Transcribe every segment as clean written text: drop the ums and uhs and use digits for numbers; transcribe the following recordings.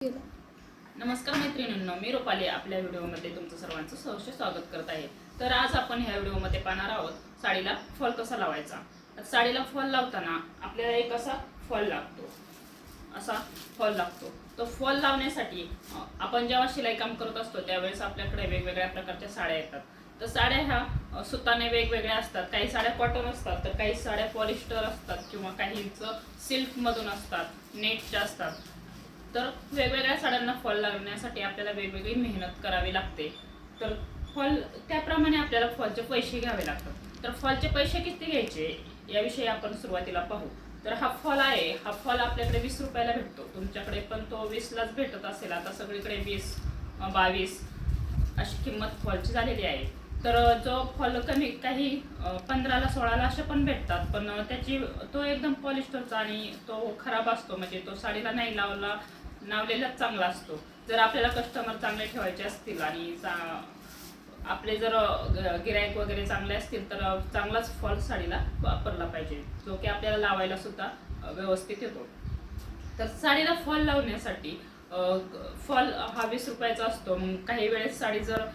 नमस्कार मैत्रिणींनो, मी रुपाली आपल्या व्हिडिओमध्ये तुमचं सर्वांचं सहर्ष स्वागत करत आहे। तर आज आपण ह्या व्हिडिओमध्ये पाहणार आहोत साडीला फॉल कसा लावायचा। तर साडीला फॉल लावताना आपल्याला एक असा फॉल लागतो। तो फॉल लावण्यासाठी आपण जेव्हा शिलाई काम करत असतो त्यावेळेस आपल्याकडे वेगवेगळ्या प्रकारच्या साड्या येतात। तर साड्या ह्या सुताने वेगवेगळ्या असतात। काही साड्या कॉटन असतात, तर काही साड्या पॉलिस्टर असतात किंवा काहींचं सिल्क मधून असतात, नेटच्या असतात। तर वेगवेगळ्या साड्यांना फॉल लागण्यासाठी आपल्याला वेगवेगळी मेहनत करावी लागते। तर फॉल त्याप्रमाणे आपल्याला फॉलचे पैसे घ्यावे लागतात। तर फॉलचे पैसे किती घ्यायचे याविषयी आपण सुरुवातीला पाहू। तर हा फॉल आहे, हा फॉल आपल्याकडे 20 रुपयाला भेटतो। तुमच्याकडे पण तो 20लाच भेटत असेल। आता सगळीकडे 20, 22 अशी किंमत फॉलची झालेली आहे। तर जो फॉल कमी काही 15ला 16ला असे पण भेटतात, पण तो एकदम पॉलिस्टरचा आणि तो खराब असतो, म्हणजे तो साडीला नाही लावलेलाच चांगला असतो। जर आपल्याला कस्टमर चांगले ठेवायचे असतील आणि आपले जर गिराईक वगैरे चांगले असतील तर चांगलाच फॉल साडीला वापरला पाहिजे, जो की आपल्याला लावायला सुद्धा व्यवस्थित येतो। तर साडीला फॉल लावण्यासाठी फॉल हा 20 रुपयाचा असतो। मग काही वेळेस साडी जर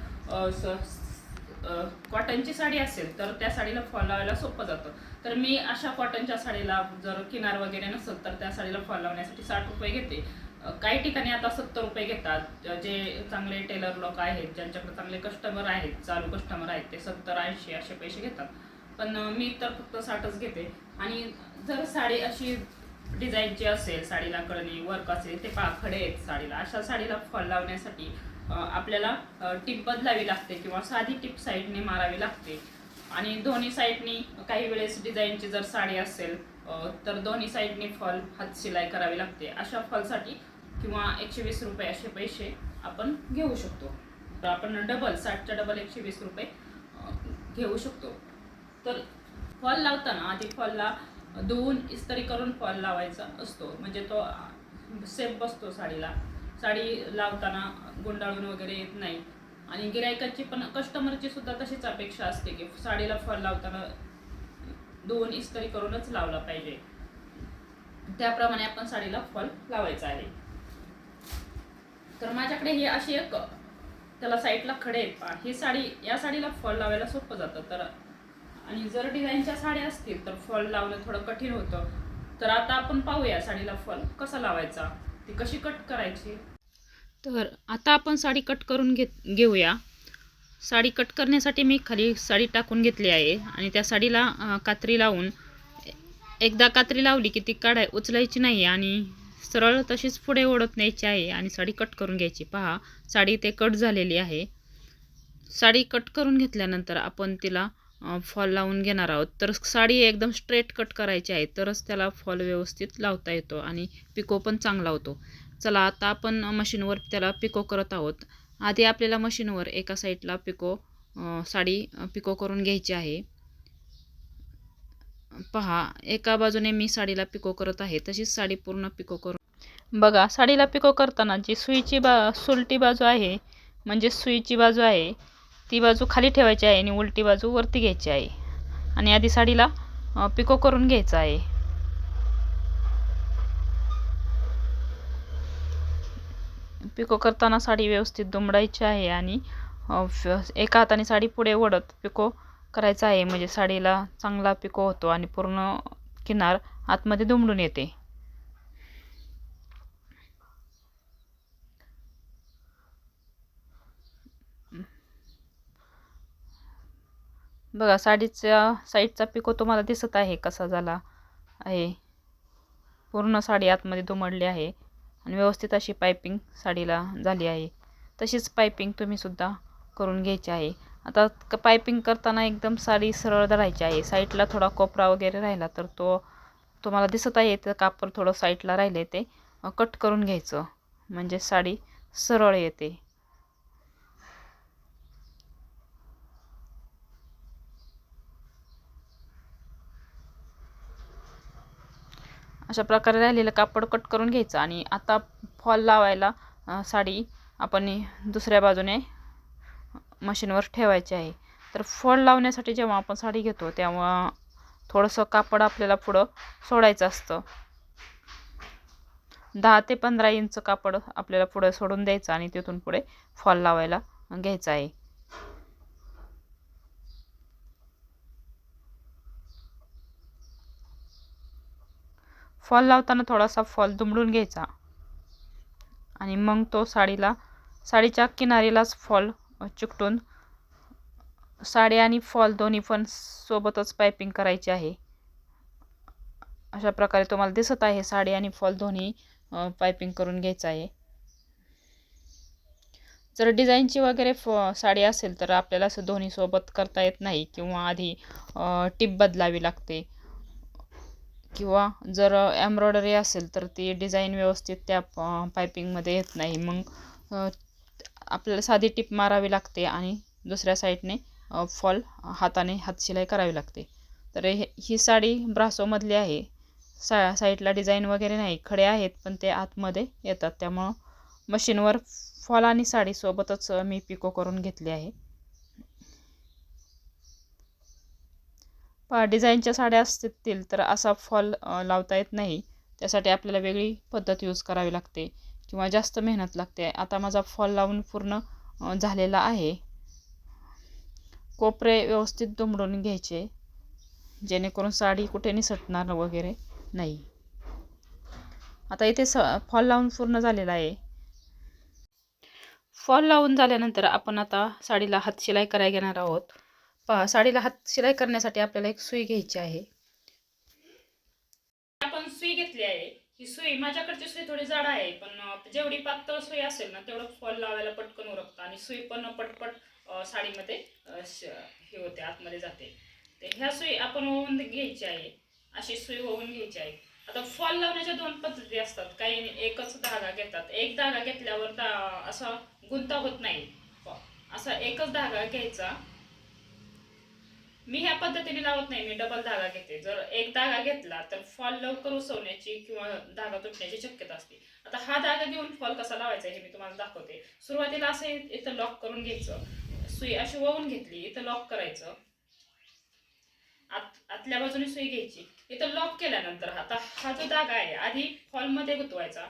कॉटनची साडी असेल तर त्या साडीला फॉल लावायला सोपं जातं। तर मी अशा कॉटनच्या साडीला जर किनार वगैरे नसेल तर त्या साडीला फॉल लावण्यासाठी 60 रुपये घेते। काही ठिकाणी आता 70 रुपये घेतात। जे चांगले टेलर लोक आहेत, ज्यांच्याकडे चांगले कस्टमर आहेत, चालू कस्टमर आहेत, ते 70-80 असे पैसे घेतात। पण मी तर फक्त 60च घेते। आणि जर साडी अशी डिझाईनची असेल, साडीला कळणी वर्क असेल, ते खडे आहेत साडीला, अशा साडीला फॉल लावण्यासाठी आपल्याला टिप बदलावी लागते किंवा साधी टिप साईडने मारावी लागते। आणि दोन्ही साईडनी काही वेळेस डिझाईनची जर साडी असेल तर दोन्ही साईडनी फॉल हात शिलाई करावी लागते। अशा फॉलसाठी किंवा 120 रुपये असे पैसे आपण घेऊ शकतो। तर आपण डबल 60च्या डबल 120 रुपये घेऊ शकतो। तर फॉल लावताना आधी फॉलला धुवून इस्त्री करून फॉल लावायचा असतो, म्हणजे तो सेफ बसतो साडीला। साडी लावताना गुंडाळून वगैरे येत नाही। आणि गिरायकाची पण कस्टमरची सुद्धा तशीच अपेक्षा असते की साडीला फॉल लावताना धुवून इस्त्री करूनच लावला पाहिजे। त्याप्रमाणे आपण साडीला फॉल लावायचा आहे। तर माझ्याकडे ही अशी एक त्याला साईडला खडे आहेत। या साडीला फॉल लावायला सोपं जातं। तर आणि जर डिझाईनच्या साड्या असतील तर फॉल लावणं थोडं कठीण होतं। तर आता आपण पाहूया साडीला फॉल कसा लावायचा, ती कशी कट करायची। तर आता आपण साडी कट करून घेऊया। साडी कट करण्यासाठी मी खाली साडी टाकून घेतली आहे आणि त्या साडीला कात्री लावून एकदा कात्री लावली की ती उचलायची नाही आणि सरळ तशीच पुढे ओढत न्यायची आहे आणि साडी कट करून घ्यायची। पहा, साडी ते कट झालेली आहे। साडी कट करून घेतल्यानंतर आपण तिला फॉल लावून घेणार आहोत। तर साडी एकदम स्ट्रेट कट करायची आहे, तरच त्याला फॉल व्यवस्थित लावता येतो आणि पिको पण चांगला होतो। चला, आता आपण मशीनवर त्याला पिको करत आहोत। आधी आपल्याला मशीनवर एका साईडला साडी पिको करून घ्यायची आहे। पहा, एका बाजूने मी साडीला पिको करत आहे, तशीच साडी पूर्ण पिको करून बघा। साडीला पिको करताना जी सुलटी बाजू आहे, म्हणजे सुईची बाजू आहे, ती बाजू खाली ठेवायची आहे आणि उलटी बाजू वरती घ्यायची आहे आणि आधी साडीला पिको करून घ्यायचं आहे। पिको करताना साडी व्यवस्थित दुमडायची आहे आणि एका हाताने साडी पुढे ओढत पिको करायचा आहे, म्हणजे साडीला चांगला पिको होतो आणि पूर्ण किनार आतमध्ये दुमडून येते। बघा, साडीच्या साईडचा पिको तुम्हाला दिसत आहे कसा झाला आहे। पूर्ण साडी आतमध्ये दुमडली आहे आणि व्यवस्थित अशी पायपिंग साडीला झाली आहे। तशीच पायपिंग तुम्ही सुद्धा करून घ्यायची आहे। आता पायपिंग करताना एकदम साडी सरळ धरायची आहे। साईडला थोडा कोपरा वगैरे राहिला तर तो तुम्हाला दिसत आहे, तर कापड थोडं साईडला राहिले ते कट करून घ्यायचं, म्हणजे साडी सरळ येते। अशा प्रकारे राहिलेलं कापड कट करून घ्यायचं आणि आता फॉल लावायला साडी आपण दुसऱ्या बाजूने मशीनवर ठेवायची आहे। तर फॉल लावण्यासाठी जेव्हा आपण साडी घेतो तेव्हा थोडंसं कापड आपल्याला पुढं सोडायचं असतं। 10 ते 15 इंच कापड आपल्याला पुढे सोडून द्यायचं आणि तिथून पुढे फॉल लावायला घ्यायचा आहे. फॉल लावताना थोडासा फॉल दुमडून घ्यायचा आणि मग तो साडीच्या किनारीलाच फॉल चिकटून साडी आणि फॉल दोन्ही पण सोबतच पायपिंग करायची आहे. अशा प्रकारे तुम्हाला दिसत आहे साडी आणि फॉल दोन्ही पायपिंग करून घ्यायचं आहे. जर डिझाईनची वगैरे साडी असेल तर आपल्याला असं दोन्ही सोबत करता येत नाही किंवा आधी टिप बदलावी लागते, किंवा जर एम्ब्रॉयडरी असेल तर ती डिझाईन व्यवस्थित त्या पायपिंगमध्ये येत नाही. मग आपल्याला साधी टिप मारावी लागते आणि दुसऱ्या साईडने फॉल हाताने हातशिलाई करावी लागते. तर ही साडी ब्रासोमधली आहे. साईडला डिझाईन वगैरे नाही, खडे आहेत पण ते आतमध्ये येतात, त्यामुळं मशीनवर फॉल आणि साडी सोबतच मी पिको करून घेतली आहे. डिझाईनच्या साड्या असतील तर असा फॉल लावता येत नाही, त्यासाठी आपल्याला वेगळी पद्धत यूज करावी लागते किंवा जास्त मेहनत लागते. आता माझा फॉल लावून पूर्ण झालेला आहे. कोपरे व्यवस्थित दुमडून घ्यायचे जेणेकरून साडी कुठे निसटणार वगैरे नाही. आता इथे फॉल लावून पूर्ण झालेला आहे. फॉल लावून झाल्यानंतर आपण आता साडीला हातशिलाई करायला घेणार आहोत. पहा, साडीला हातशिलाई करण्यासाठी आपल्याला एक सुई घ्यायची आहे. आपण सुई घेतली आहे. ही सुई, माझ्याकडची सुई थोडी जाड आहे, पण जेवढी पातळ सुई असेल ना तेवढं फॉल लावायला पटकन उरकतं आणि सुई पण पटपट साडीमध्ये हे होते, आतमध्ये जाते. तर ह्या सुई आपण ओवून घ्यायची आहे. अशी सुई ओवून घ्यायची आहे. आता फॉल लावण्याच्या 2 पद्धती असतात. काही एकच धागा घेतात. एक धागा घेतल्यावर असा गुंता होत नाही. असा एकच धागा घ्यायचा. मी ह्या पद्धतीने लावत नाही, मी डबल धागा घेते. जर एक धागा घेतला तर फॉल लवकर उसवण्याची किंवा धागा तुटण्याची शक्यता असते. आता हा धागा घेऊन फॉल कसा लावायचा हे मी तुम्हाला दाखवते. सुरुवातीला असं इथं लॉक करून घ्यायचं. सुई अशी वळून घेतली, इथं लॉक करायचं. आतल्या बाजूने सुई घ्यायची. इथं लॉक केल्यानंतर आता हा जो धागा आहे आधी फॉलमध्ये गुंतवायचा.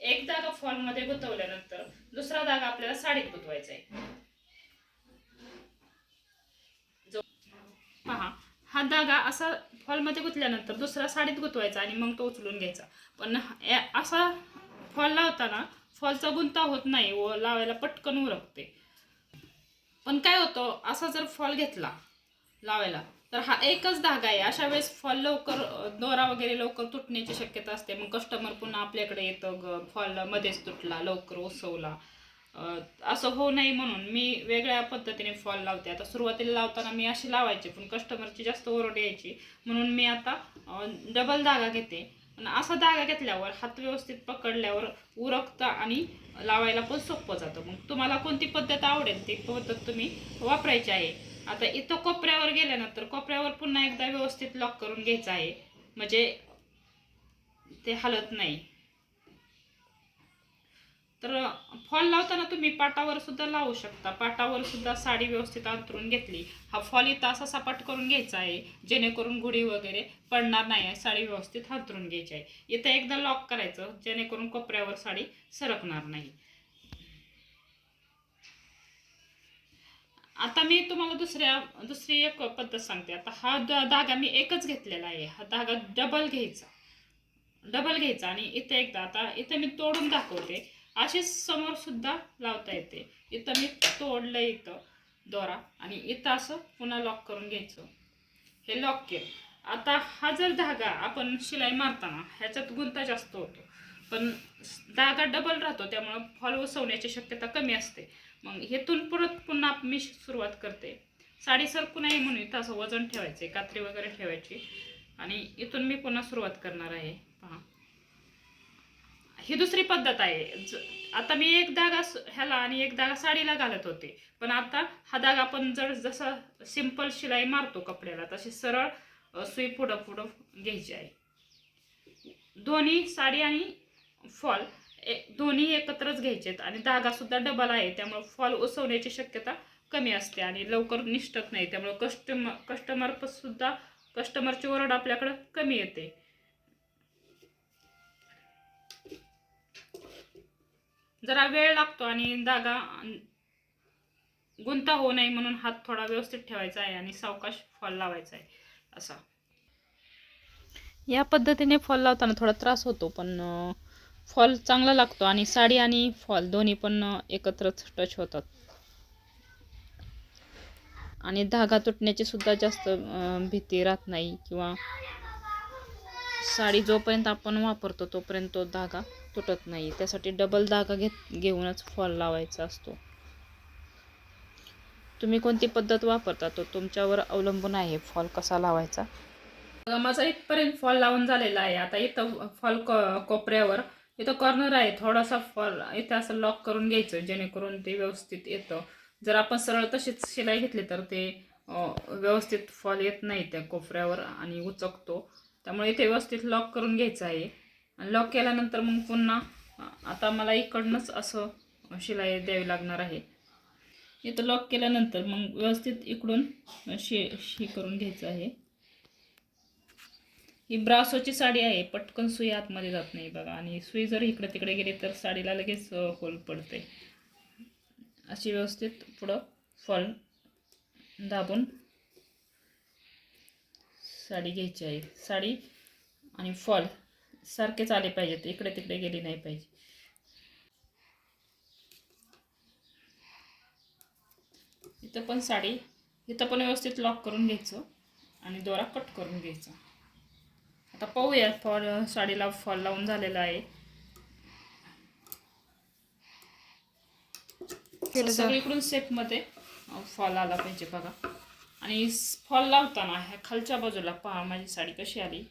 एक धागा फॉलमध्ये गुंतवल्यानंतर दुसरा धागा आपल्याला साडीत गुंतवायचा आहे. पहा, हा धागा असा फॉलमध्ये गुंतल्यानंतर दुसरा साडीत गुंतवायचा आणि मग तो उचलून घ्यायचा. पण असा फॉल लावताना फॉलचा गुंता होत नाही व लावायला पटकन उरकते. पण काय होतं, असा जर फॉल घेतला लावायला तर हा एकच धागा आहे. अशा वेळेस फॉल लवकर दोरा वगैरे लवकर तुटण्याची शक्यता असते. मग कस्टमर पुन्हा आपल्याकडे येतं, फॉल मध्येच तुटला, लवकर उसवला. असं होऊ नये म्हणून मी वेगळ्या पद्धतीने फॉल लावते. आता सुरुवातीला लावताना मी अशी लावायची, पण कस्टमरची जास्त ओरड यायची म्हणून मी आता डबल धागा घेते. पण असा धागा घेतल्यावर हात व्यवस्थित पकडल्यावर उरकतं आणि लावायला पण सोपं जातं. मग तुम्हाला कोणती पद्धत आवडेल ती पद्धत तुम्ही वापरायची आहे. आता इथं कोपऱ्यावर गेल्यानंतर कोपऱ्यावर पुन्हा एकदा व्यवस्थित लॉक करून घ्यायचं आहे, म्हणजे ते हलत नाही. तर फॉल लावताना तुम्ही पाटावर सुद्धा लावू शकता. पाटावर सुद्धा साडी व्यवस्थित अंतरून घेतली, हा फॉल इथं असा सपाट करून घ्यायचा आहे जेणेकरून गुढी वगैरे पडणार नाही. साडी व्यवस्थित अंतरून घ्यायची आहे. इथं एकदा लॉक करायचं जेणेकरून कोपऱ्यावर साडी सरकणार नाही. आता मी तुम्हाला दुसरी एक पद्धत सांगते. आता हा धागा मी एकच घेतलेला आहे. हा धागा डबल घ्यायचा आणि इथे एकदा, आता इथे मी तोडून दाखवते. अशीच समोर सुद्धा लावता येते. इथं मी तोडलं इथं दोरा आणि इथं असं पुन्हा लॉक करून घ्यायचं. हे लॉक केलं. आता हा जर धागा आपण शिलाई मारताना ह्याच्यात गुंता जास्त होतो, पण धागा डबल राहतो त्यामुळं फॉल उसवण्याची शक्यता कमी असते. मग हेतून परत पुन्हा मी सुरुवात करते. साडी सरकू नये म्हणून इथं असं वजन ठेवायचे, कात्री वगैरे ठेवायची आणि इथून मी पुन्हा सुरुवात करणार आहे. पहा, ही दुसरी पद्धत आहे. आता मी एक धागा ह्याला आणि एक धागा साडीला घालत होते, पण आता हा धागा आपण जसं सिंपल शिलाई मारतो कपड्याला तशी सरळ सुई पुढं घ्यायची आहे. दोन्ही साडी आणि फॉल दोन्ही एकत्रच घ्यायचेत आणि धागा सुद्धा डबल आहे त्यामुळे फॉल उसवण्याची शक्यता कमी असते आणि लवकर निष्ठत नाही. त्यामुळे कस्टमरची ओरड आपल्याकडे कमी येते. जरा वेळ लागतो आणि धागा गुंता होऊ नये म्हणून हात थोडा व्यवस्थित ठेवायचा आहे आणि सावकाश फॉल लावायचा आहे असा. या पद्धतीने फॉल लावताना थोडा त्रास होतो, पण फॉल चांगला लागतो आणि साडी आणि फॉल दोन्ही पण एकत्रच टच होतात आणि धागा तुटण्याची सुद्धा जास्त भीती राहत नाही, किंवा साडी जोपर्यंत आपण वापरतो तोपर्यंत तो धागा तुटत नाही. त्यासाठी डबल धागा घेऊनच फॉल लावायचा असतो. तुम्ही कोणती पद्धत वापरता तो तुमच्यावर अवलंबून आहे फॉल कसा लावायचा. माझा इथपर्यंत फॉल लावून झालेला आहे. आता इथं फॉल कोपऱ्यावर इथं कॉर्नर आहे, थोडासा फॉल इथं असं लॉक करून घ्यायचं जेणेकरून ते व्यवस्थित येतं. जर आपण सरळ तशीच शिलाई घेतली तर ते व्यवस्थित फॉल येत नाही त्या कोपऱ्यावर आणि उचकतो. त्यामुळे इथे व्यवस्थित लॉक करून घ्यायचं आहे. लॉक केल्यानंतर मग पुन्हा आता मला इकडनंच असं शिलाई द्यावी लागणार आहे. इथं लॉक केल्यानंतर मग व्यवस्थित इकडून शी करून घ्यायचं आहे. ही ब्रासोची साडी आहे, पटकन सुई आतमध्ये जात नाही बघा, आणि सुई जर इकडे तिकडे गेली तर साडीला लगेच होल पडते. अशी व्यवस्थित पुढं फॉल दाबून साडी घ्यायची आहे. साडी आणि फॉल सारखेच आले पाहिजेत, इकडे तिकडे गेली नाही पाहिजे. इथं पण साडी इथं पण व्यवस्थित लॉक करून घ्यायचं आणि दोरा कट करून घ्यायचा. आता पाहूया फॉल साडीला फॉल लावून झालेला आहे. सगळीकडून सेपमध्ये फॉल आला पाहिजे बघा. आणि फॉल लावताना ह्या खालच्या बाजूला पहा माझी साडी कशी आली.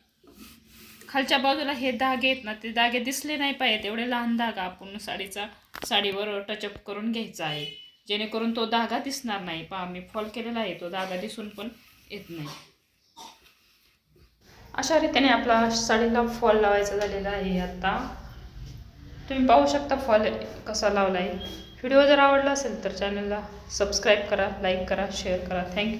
खालच्या बाजूला हे धागे आहेत ना, ते धागे दिसले नाही पाहिजेत, एवढे लहान धागा आपण साडीवर टचअप करून घ्यायचा आहे, जेणेकरून तो धागा दिसणार नाही. पहा मी फॉल केलेला आहे, तो धागा दिसून पण येत नाही. अशा रीतीने आपला साडीला फॉल लावायचा झालेला आहे. आता तुम्ही पाहू शकता फॉल कसा लावला आहे. व्हिडिओ जर आवडला असेल तर चॅनलला सबस्क्राईब करा, लाईक करा, शेअर करा. थँक्यू.